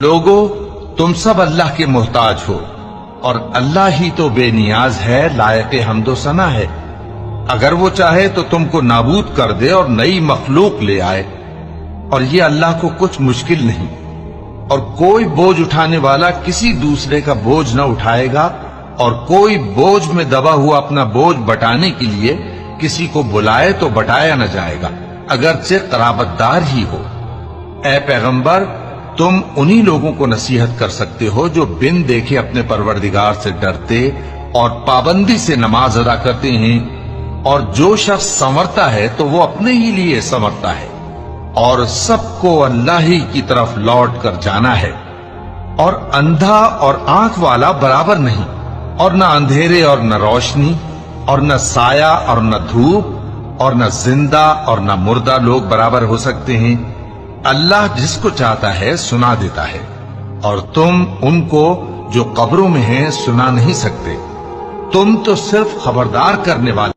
لوگو تم سب اللہ کے محتاج ہو اور اللہ ہی تو بے نیاز ہے، لائق حمد و ثنا ہے۔ اگر وہ چاہے تو تم کو نابود کر دے اور نئی مخلوق لے آئے، اور یہ اللہ کو کچھ مشکل نہیں۔ اور کوئی بوجھ اٹھانے والا کسی دوسرے کا بوجھ نہ اٹھائے گا، اور کوئی بوجھ میں دبا ہوا اپنا بوجھ بٹانے کے لیے کسی کو بلائے تو بٹایا نہ جائے گا، اگرچہ قرابت دار ہی ہو۔ اے پیغمبر، تم انہی لوگوں کو نصیحت کر سکتے ہو جو بن دیکھے اپنے پروردگار سے ڈرتے اور پابندی سے نماز ادا کرتے ہیں، اور جو شخص سنورتا ہے تو وہ اپنے ہی لیے سنورتا ہے، اور سب کو اللہ ہی کی طرف لوٹ کر جانا ہے۔ اور اندھا اور آنکھ والا برابر نہیں، اور نہ اندھیرے اور نہ روشنی، اور نہ سایہ اور نہ دھوپ، اور نہ زندہ اور نہ مردہ لوگ برابر ہو سکتے ہیں۔ اللہ جس کو چاہتا ہے سنا دیتا ہے، اور تم ان کو جو قبروں میں ہیں سنا نہیں سکتے، تم تو صرف خبردار کرنے والے